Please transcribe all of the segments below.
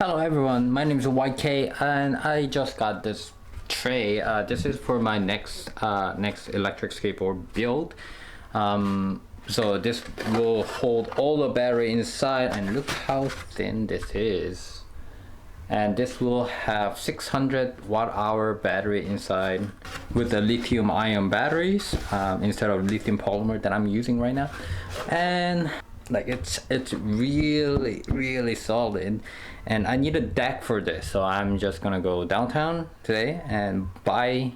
Hello everyone, my name is YK and I just got this tray. This is for my next electric skateboard build. So this will hold all the battery inside, and look how thin this is. And this will have 600 watt-hour battery inside with the lithium ion batteries instead of lithium polymer that I'm using right now. And like it's really solid, and I need a deck for this, so I'm just gonna go downtown today and buy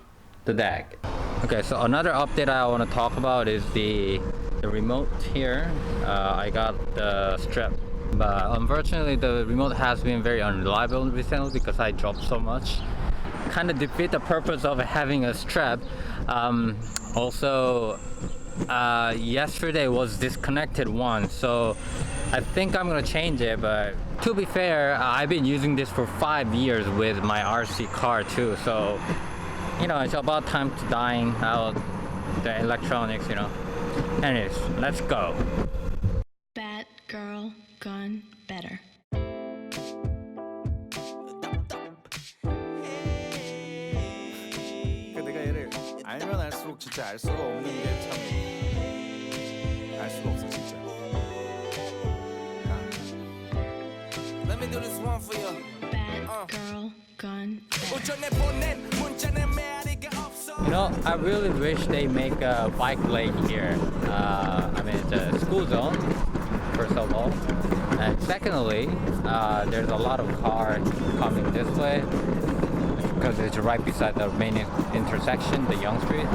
the deck. Okay, so another update I want to talk about is the remote here. I got the strap, but unfortunately the remote has been very unreliable recently because I dropped so much. Kind of defeat the purpose of having a strap. Also, yesterday was disconnected once, so I think I'm gonna change it. But to be fair, I've been using this for 5 years with my RC car too, so you know, it's about time to dying out the electronics, you know. Anyways, let's go. Bad girl gone better. 내가 얘를 알면 알수록 진짜 알 수가 없는 게 참 알 수가 없어 진짜. Let me do this one for you. Bad girl gone better. 오전에 보낸 문자는 메아리가 없어. You know, I really wish they make a bike lane here. I mean, it's a school zone, first of all. And secondly, there's a lot of cars coming this way because it's right beside the main intersection, the Young Street.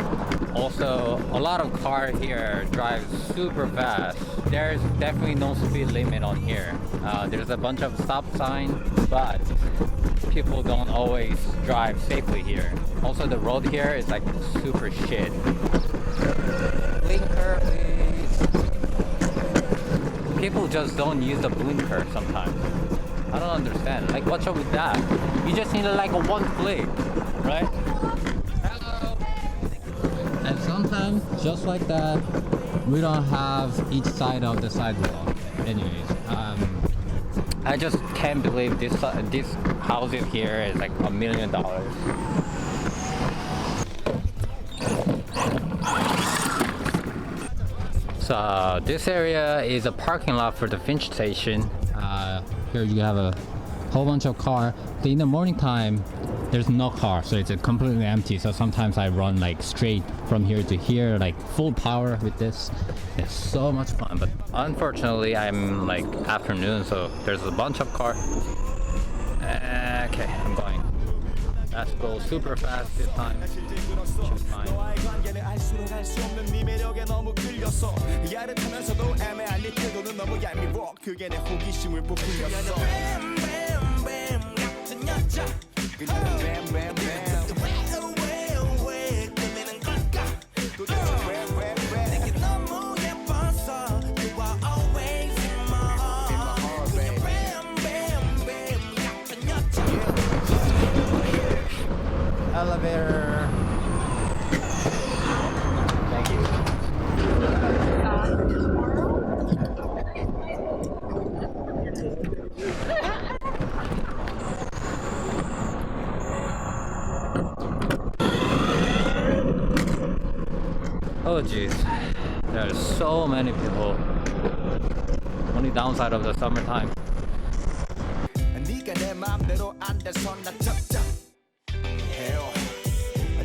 Also, a lot of cars here drive super fast. There's definitely no speed limit on here. There's a bunch of stop signs, but people don't always drive safely here. Also, the road here is like super shit. Blinker, please. People just don't use the blinker sometimes. I don't understand. Like, what's up with that? You just need like a one flick, right? Hello. And sometimes, just like that, we don't have each side of the sidewalk. Anyways, I just can't believe this houses here is like $1 million. So this area is a parking lot for the Finch station. Here you have a whole bunch of cars. In the morning time, there's no car, so it's completely empty. So sometimes I run like straight from here to here, like full power with this. It's so much fun, but unfortunately I'm like afternoon, so there's a bunch of cars. Okay, I'm going. Let's go super fast this time. Should be fine. Elevator. Thank you. Oh jeez, there are so many people. Only downside of the summertime.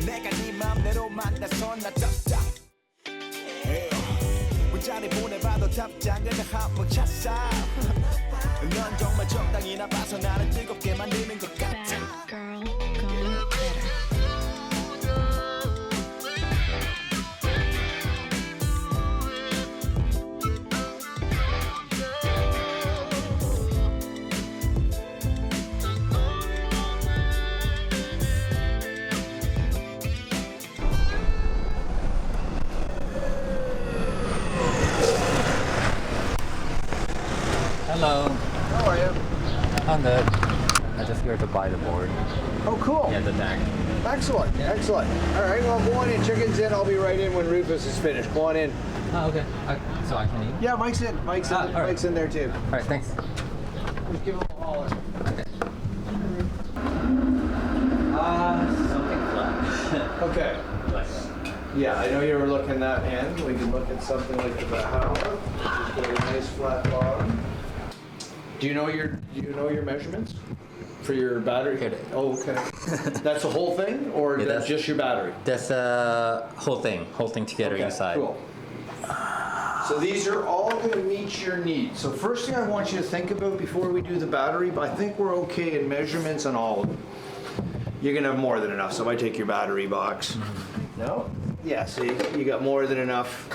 내가 네 맘대로 만나서 나 답답 문자를 보내봐도 답장은 한번 찼어 넌 정말 적당히 나빠서 나를 뜨겁게 만드는 것 같아 Bad girl gone better. Hello. How are you? I'm good. I just here to buy the board. Oh, cool. Yeah, the deck. Excellent. Excellent. All right. Well, go on in. Chicken's in. I'll be right in when Rufus is finished. Go on in. Oh, okay. So I can eat? Yeah, Mike's in. Mike's in. all right. Mike's in there too. All right, thanks. Just give him a holler. Okay. Yeah, I know you were looking that end. We can look at something like the BAAAAM. Just get a nice flat bottom. Do you know your measurements for your battery? Here. Oh, okay. That's the whole thing, or Yeah, that's that's- just your battery? That's the whole thing together Okay, inside. Cool. So these are all going to meet your needs. So first thing I want you to think about before we do the battery, but I think we're okay in measurements on all of them. You're going to have more than enough. So if I take your battery box. No? Yeah, so you got more than enough.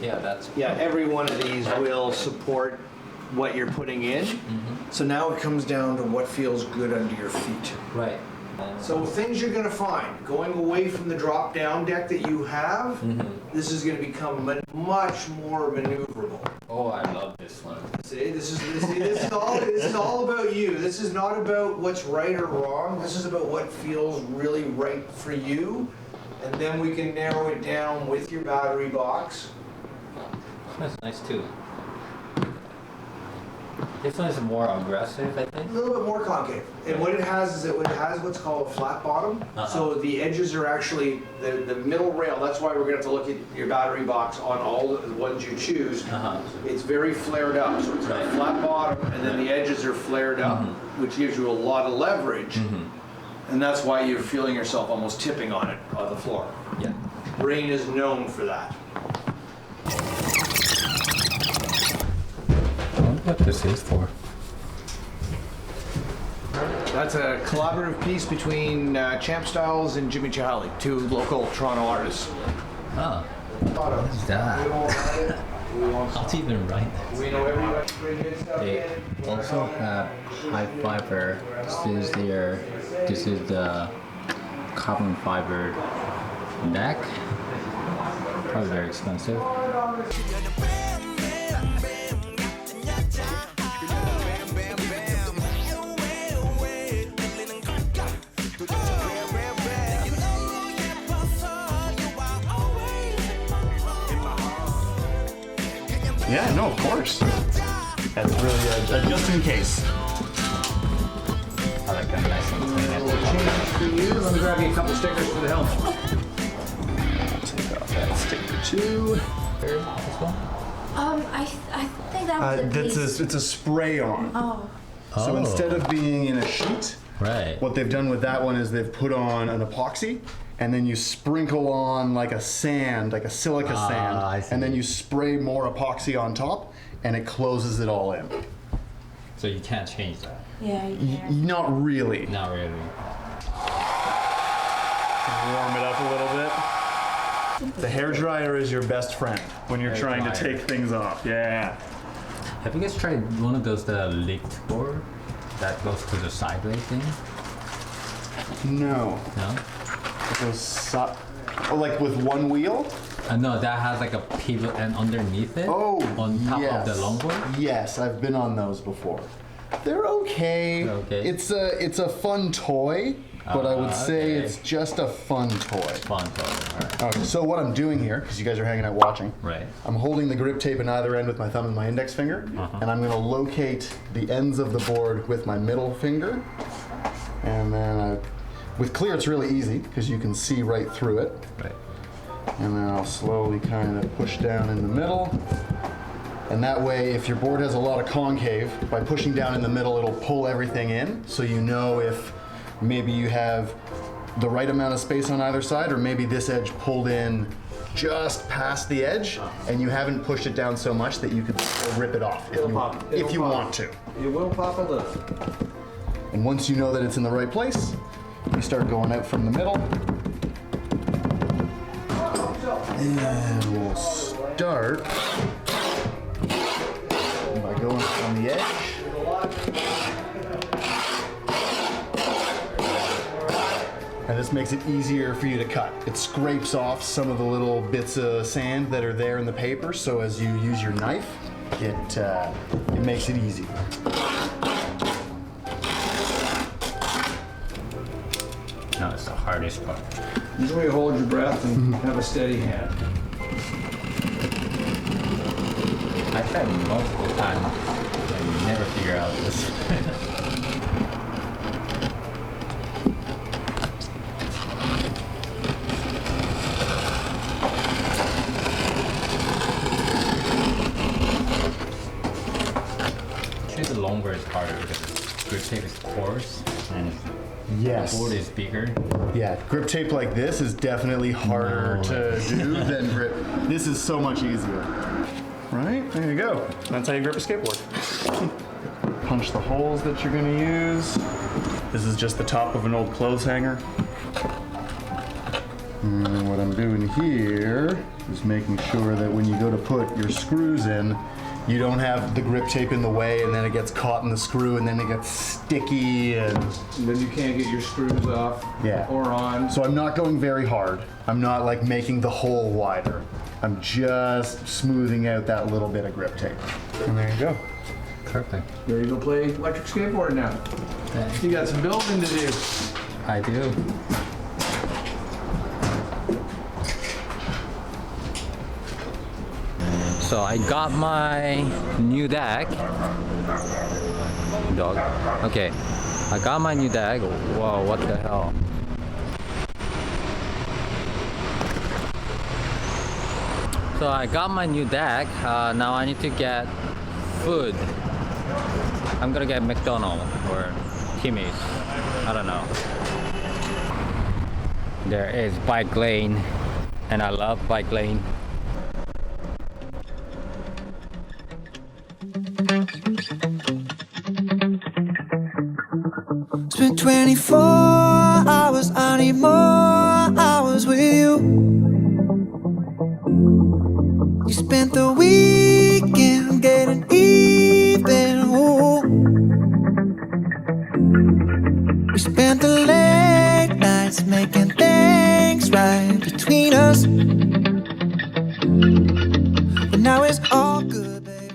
Yeah, that's Yeah, every one of these will support what you're putting in. So now it comes down to what feels good under your feet. right. So things you're gonna find, going away from the drop-down deck that you have, this is gonna become much more maneuverable. Oh, I love this one. See, this is all about you. This is not about what's right or wrong. This is about what feels really right for you. And then we can narrow it down with your battery box. That's nice too. This one is more aggressive, I A think. little bit more concave. And what it has is it has what's called a flat bottom. So the edges are actually the middle rail. That's why we're gonna have to look at your battery box on all the ones you choose. It's very flared up. So it's got a Right. flat bottom and then the edges are flared up, which gives you a lot of leverage. And that's why you're feeling yourself almost tipping on it, on the floor. Yeah. Rain is known for that. I wonder what this is for. That's a collaborative piece between Champ Styles and Jimmy Chahali, two local Toronto artists. Oh, what is that? How do you even write that? We know everybody bring good stuff They in. also have high fiber. This is the carbon fiber neck. Probably very expensive. Yeah, no, of course. That's really a just in case. I like that nice and clean. Change for you. Let me grab you a couple stickers for the helmet. Take off that sticker too. This one? I think that was a piece. It's a spray on. Oh. So instead of being in a sheet, Right. what they've done with that one is they've put on an epoxy, and then you sprinkle on like a sand, like a silica sand, I see. and then you spray more epoxy on top, and it closes it all in. So you can't change that. Yeah, you can. Not really. Not really. Warm it up a little bit. The hair dryer is your best friend when you're Hair trying to dryer. take things off. Yeah. Have you guys tried one of those lift board that goes to the sideways thing? No. No. Like with one wheel? No, that has like a pivot and underneath it. Oh, On top yes. of the longboard. Yes, I've been on those before. They're okay. They're okay. It's a fun toy, but I would say okay. it's just a fun toy. Fun toy. All right. Okay, so what I'm doing here, because you guys are hanging out watching, Right. I'm holding the grip tape in either end with my thumb and my index finger, and I'm going to locate the ends of the board with my middle finger, and then with clear it's really easy because you can see right through it. Right. And then I'll slowly kind of push down in the middle. And that way, if your board has a lot of concave, by pushing down in the middle, it'll pull everything in. So you know if maybe you have the right amount of space on either side, or maybe this edge pulled in just past the edge, and you haven't pushed it down so much that you could rip it off if you want to. It will pop a little. And once you know that it's in the right place, you start going out from the middle. And we'll start by going on the edge. And this makes it easier for you to cut. It scrapes off some of the little bits of sand that are there in the paper, so as you use your knife, it makes it easy. No, it's the hardest part. Usually hold your breath and have a steady hand. I tried multiple times and never figure out this. tape is coarse and Yes. board is bigger. Yeah, grip tape like this is definitely harder to do than grip. This is so much easier. Right? There you go. That's how you grip a skateboard. Punch the holes that you're gonna use. This is just the top of an old clothes hanger. And what I'm doing here is making sure that when you go to put your screws in, you don't have the grip tape in the way and then it gets caught in the screw and then it gets sticky and Then you can't get your screws off or on. So I'm not going very hard. I'm not like making the hole wider. I'm just smoothing out that little bit of grip tape. And there you go. Perfect. Ready to go play electric skateboard now. You got some building to do. I do. So I got my new deck. Dog. Okay. I got my new deck. Whoa, what the hell? So I got my new deck. Now I need to get food. I'm gonna get McDonald's or Timmy's. I don't know. There is bike lane, and I love bike lane. Spent 24 hours, I need more hours with you. You spent the weekend getting even. Ooh. We spent the late nights making things right between us. But now it's all good, baby.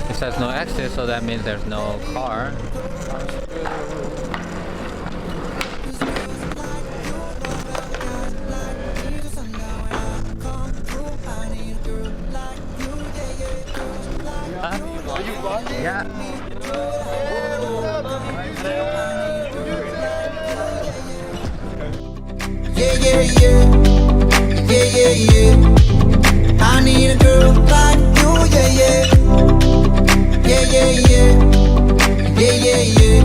It says no exit, so that means there's no car. Yeah. Yeah, yeah, yeah. Yeah, yeah, yeah. I need a girl like you, yeah, yeah. Yeah, yeah, yeah. Yeah, yeah, yeah.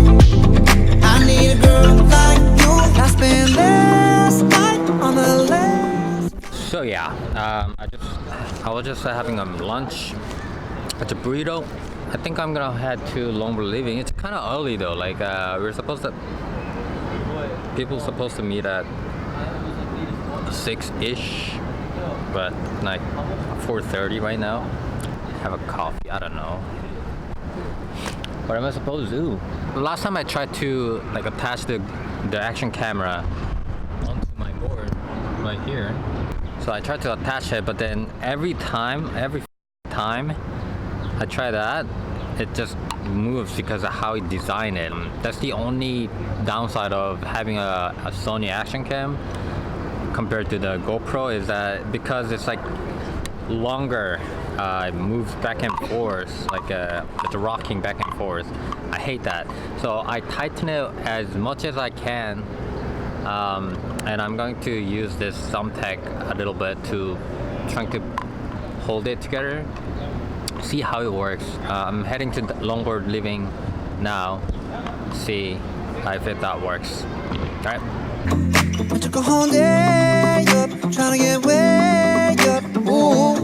I need a girl like you. I spent last night on the last. So yeah, I was just having a lunch. It's a burrito. I think I'm gonna head to Longer Living. It's kind of early though. Like people supposed to meet at 6-ish, but like 4:30 right now. Have a coffee. I don't know. What am I supposed to do? Last time I tried to like attach the action camera onto my board right here. So I tried to attach it, but then every time I try that, it just moves because of how it designed it. That's the only downside of having a Sony action cam compared to the GoPro, is that because it's like longer, it moves back and forth, like it's rocking back and forth. I hate that. So I tighten it as much as I can, and I'm going to use this thumbtack a little bit to trying to hold it together. See how it works. I'm heading to Longer Living now. See if that works. Alright. I took a whole day up, trying to get way up. Ooh.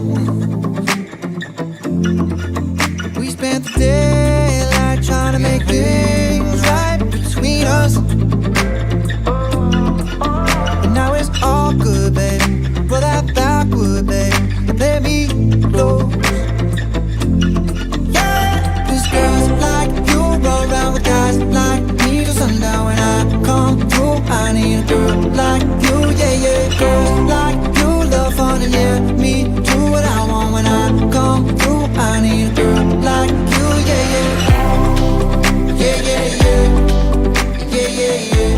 We spent the daylight trying to make things right between us. And now it's all good, baby. Roll that backward, baby, and let me close. Girls like you roll around with guys like me till sundown. When I come through, I need a girl like you, yeah, yeah. Girls like you love fun and yeah, me do what I want. When I come through, I need a girl like you, yeah, yeah. Yeah, yeah, yeah. Yeah, yeah, yeah.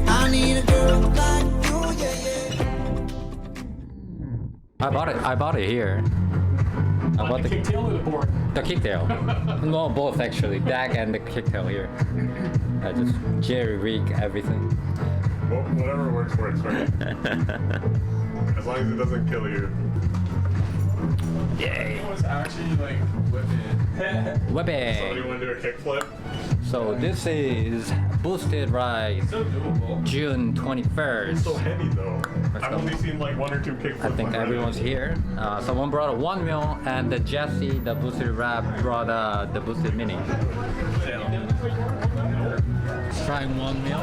I need a girl like you, yeah, yeah. I bought it here. I bought the kicktail or the board? The kicktail. No, both actually. Back and the kicktail here. I just jerry-rig everything. Well, whatever works, right? As long as it doesn't kill you. Yay. was actually like whipping. Whipping. So you want to do a kickflip? So this is Boosted Ride, Still doable. June 21st. It's so heavy though. Let's I've go. only seen like 1 or 2 kickflips. I think on everyone's Reddit. here. Someone brought a 1 mil, and the Jesse, the Boosted Rap, brought the Boosted Mini. Trying 1 mil.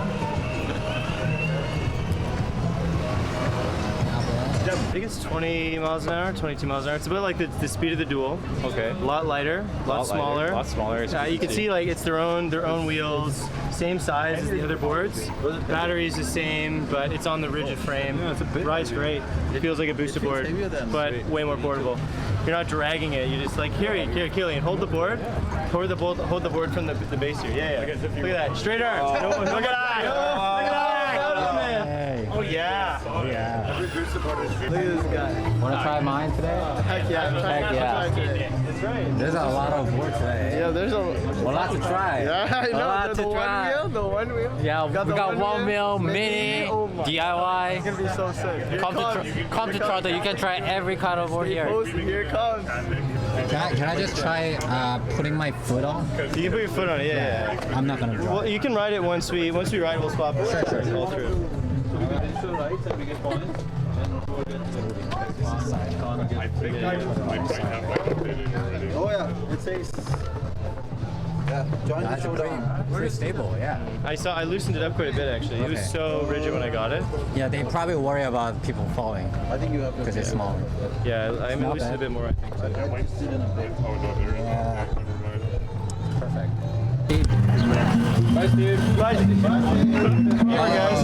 I think it's 20 miles an hour, 22 miles an hour. It's about like the speed of the Dual. Okay. A lot lighter, a lot smaller. A lot smaller. You can see like it's their own wheels, same size as the other boards. Battery's the same, but it's on the rigid frame. Yeah, it's a bit Rides great. It feels like a boosted board, but way more portable. You're not dragging it. You're just like here, Killian, hold the board. Hold the board from the base here. Yeah. Look at that. Straight arms. Look at that. Look at that. Oh yeah. Yeah. Look at this guy. Want to try mine today? Heck yeah. Heck yeah. That's right. There's a lot of board today. Yeah, there's a lot to try. Yeah, I know. A lot to try. The one wheel. Yeah, we the got 1 mil, mini, Oh my. DIY. It's gonna be so sick. Come to Toronto, you can try every kind of board here. Here it comes. Can I just try putting my foot on? You can put your foot on it. Yeah. I'm not gonna drop. Well, you can ride it once we ride. We'll swap it. Sure. All through. I think I might have like updated already. Oh yeah, it says. Yeah, join the showdown. Pretty stable, yeah. I loosened it up quite a bit actually. It was Okay. so rigid when I got it. Yeah, they probably worry about people falling I think you have because it's small. Yeah, I not loosened it a bad. bit more. I think. Oh no, there's Yeah. never mind. Perfect. Bye, Steve. Bye. Bye, guys.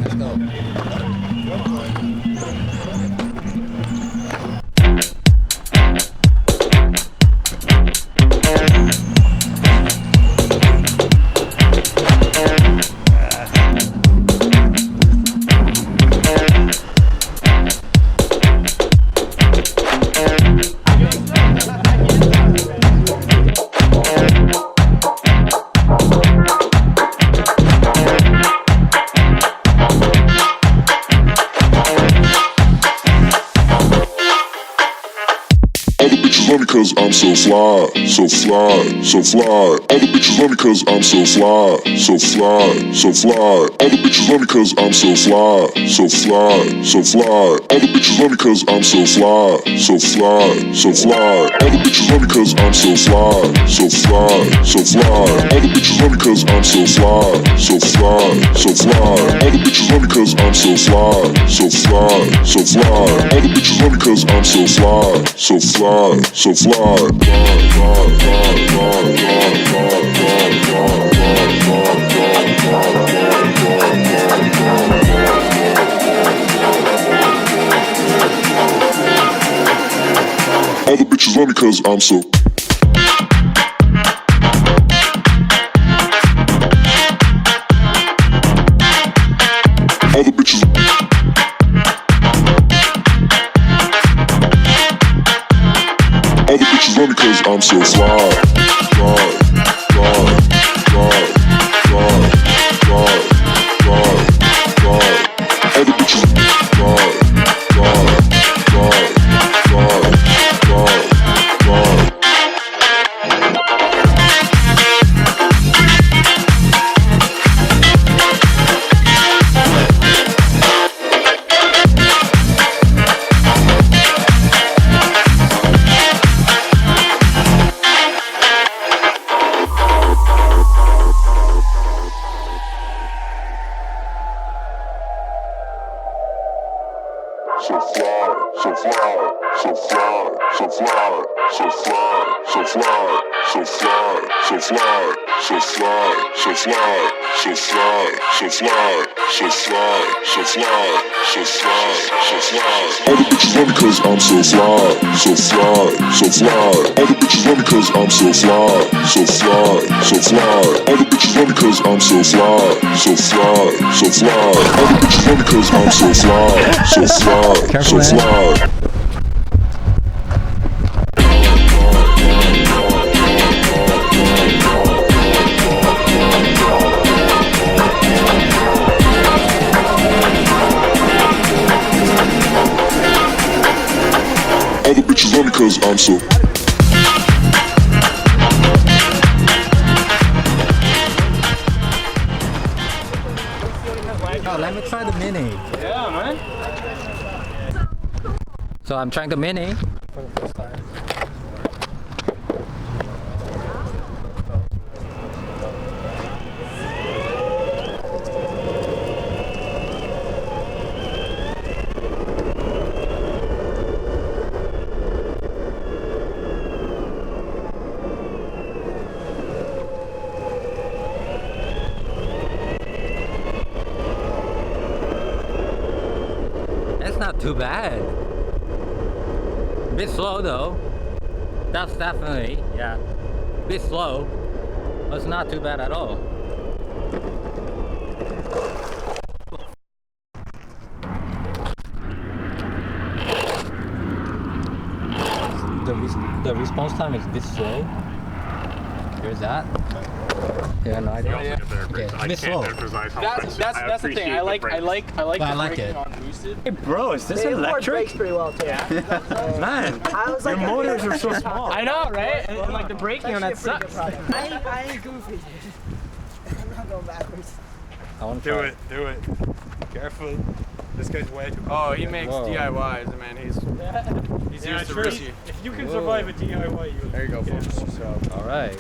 Let's go. Love me cause I'm so fly, so fly, so fly. All the bitches love me cause I'm so fly, so fly, so fly. All the bitches love me cause I'm so fly, so fly, so fly. All the bitches love me cause I'm so fly, so fly, so fly. All the bitches love me cause I'm so fly, so fly, so fly. All the bitches love me cause I'm so fly, so fly, so fly. All the bitches love me cause I'm so fly, so fly, so fly. All the bitches love me cause I'm so fly, so fly. So fly. All the bitches love me cause I'm so. All the bitches. All the bitches love me cause I'm so fly, fly, fly, fly, fly, fly, fly, fly. All the bitches fly, fly, fly, fly, fly, fly. So fly, so fly, so fly, so fly, so fly, so fly, so fly, so fly, so fly, so fly, so fly, so fly, so fly, so fly, so fly, so fly. All the bitches love me cause I'm so fly, so fly, so fly. All the bitches love me cause I'm so fly, so fly, so fly. All the bitches love me cause I'm so fly, so fly, so fly. All the bitches love me cause I'm so fly, so fly, so fly. cause I'm so. Oh, let me try the mini. Yeah, man. So I'm trying the mini for the first time. It's not too bad. A bit slow though. That's definitely, yeah, a bit slow. But it's not too bad at all. The response time is a bit slow. Here's that. Yeah, no idea. Okay, it's a bit slow. That's the thing. I like But I like it. Hey bro, is this electric? Pretty well too. Man, your motors are so small. I know, right? And like the braking on that sucks. I ain't goofy. I'm not going backwards. I want to Do try. it, do it. Careful. This guy's way too. Oh, he makes Whoa. DIYs, man. He's used to risky. If you can survive a DIY, you. There you go, folks. So, All right.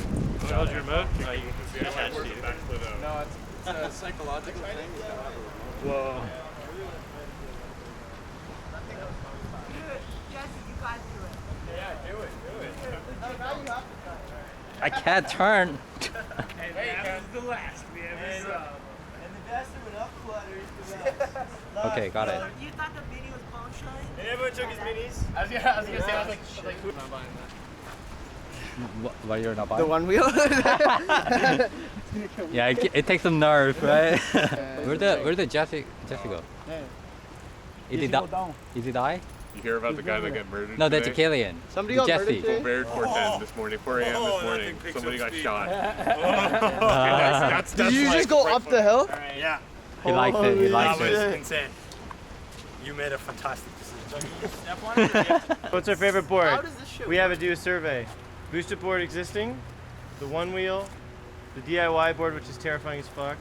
How's your remote? Oh, you can see it. no, it's a psychological thing. Whoa. I can't turn. The last we ever saw. And the best of enough clutter is the best. Okay, got it. You thought the mini was bone shine? And everyone took his minis. I was gonna say, I was like, who's not buying that? Why you're not buying? The one wheel? Yeah, it takes some nerve, right? Where the Jesse go? Is he die? You hear about the guy that got murdered? No, that's a today? Killian. Somebody got Jesse. murdered today? Very 4:10 this morning, 4 a.m. this morning. Somebody got shot. That's Did you like just go right up the hill? Yeah. He likes it. He That likes was it. insane. You made a fantastic decision. What's our favorite board? How does this shit We have to do a survey. Boosted board existing, the one wheel, the DIY board, which is terrifying as fuck,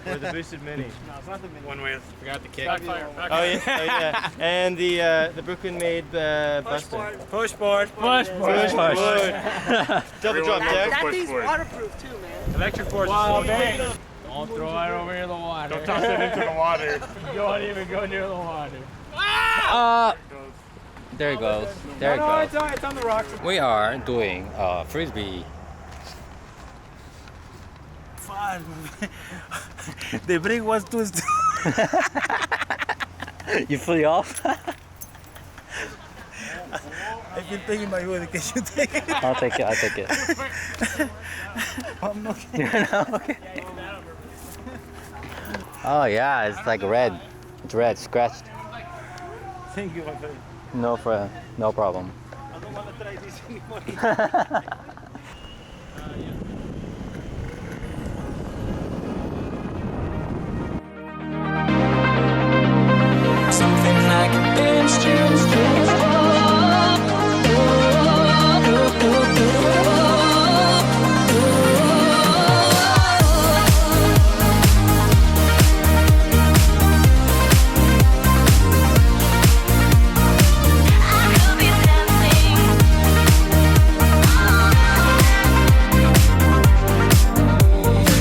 or the boosted mini. No, it's not the mini. One with. Forgot the kick. Backfire. Oh yeah, and the Brooklyn-made Buster. Push board. Push board. Double drop deck. That Push thing's board. waterproof too, man. Electric board. Wow, man. Don't throw it over in the water. Don't toss it into the water. Don't even go near the water. There it goes. There it goes. It's on the rocks. We are doing frisbee. Fun. The break was too. You flew off? I've been taking my word. Can you take it? I'll take it. I'll take it. I'm not. You're not okay. Oh yeah, it's like red. It's red, scratched. Thank you, my friend. No problem. I don't want to try this anymore. Something I can dance to.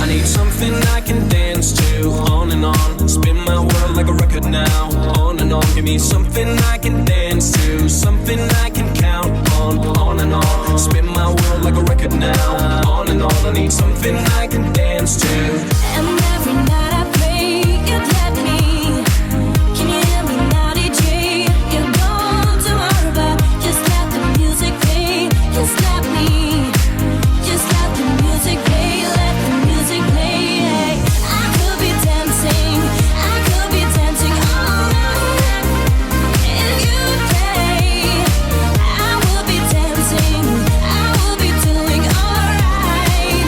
I need something I can dance to. On and on, spin my world like a record now. On and on, give me something I can dance to. Something I can count on and on, spin my world like a record now. On and on, I need something I can dance to. And every night I pray you'd let me. Can you hear me now, DJ? You're gone tomorrow, but just let the music play. Just let me. Just let the music play. Let the music play. I could be dancing. I could be dancing all night. If you'd play, I will be dancing. I will be doing alright.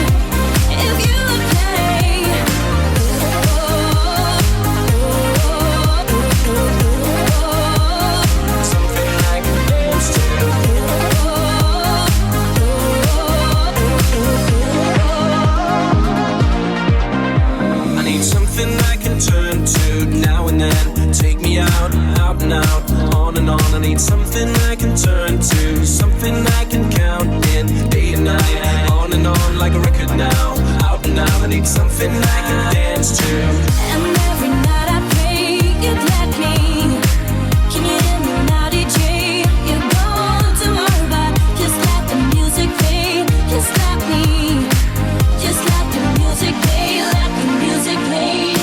need something I can turn to, something I can count in day and night, on and on like a record now. Out and out, I need something I can dance to. And every night I pray you'd let me. Can you hear me now, DJ? You're gone tomorrow, but just let the music play. Just let me. Just let the music play. Let the music play.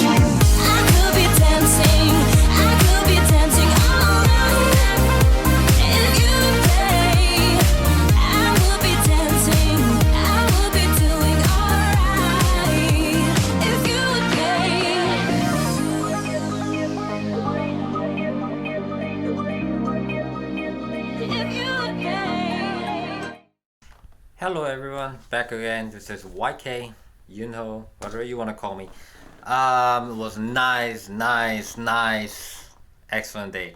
I could be dancing. I could be dancing all night. If you play, I will be dancing. I will be doing alright. If you Hello everyone, back again. This is YK, Yunho, whatever you want to call me. It was nice, excellent day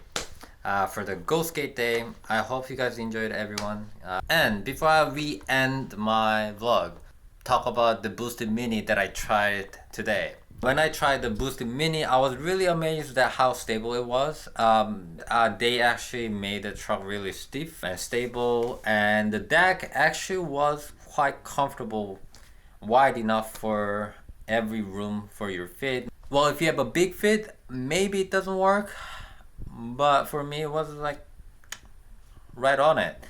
for the Go Skate Day. I hope you guys enjoyed, everyone. And before we end my vlog, talk about the Boosted Mini that I tried today. When I tried the Boosted Mini, I was really amazed at how stable it was. They actually made the truck really stiff and stable, and the deck actually was quite comfortable, wide enough for every room for your feet. Well, if you have a big feet, maybe it doesn't work, but for me it was like right on it.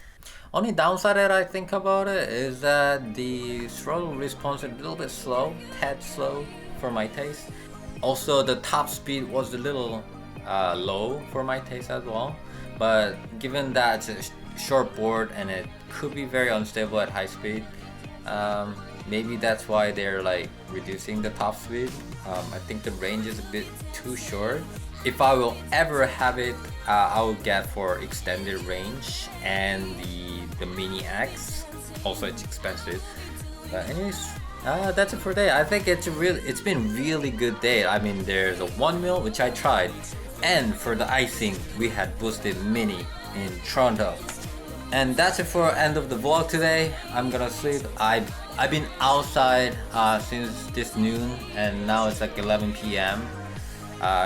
Only downside that I think about it is that the throttle response is a little bit slow, tad slow for my taste. Also, the top speed was a little low for my taste as well. But given that it's a short board and it could be very unstable at high speed, maybe that's why they're like reducing the top speed. I think the range is a bit too short. If I will ever have it, I will get for extended range and the Mini X. Also, it's expensive. But anyways, that's it for today. I think it's been really good day. I mean, there's a 1 mil which I tried, and for the icing we had Boosted Mini in Toronto. And that's it for end of the vlog today. I'm gonna sleep. I've been outside since this noon, and now it's like 11 p.m.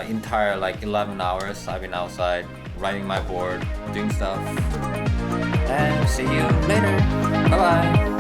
Entire like 11 hours I've been outside riding my board, doing stuff. And see you later. Bye bye.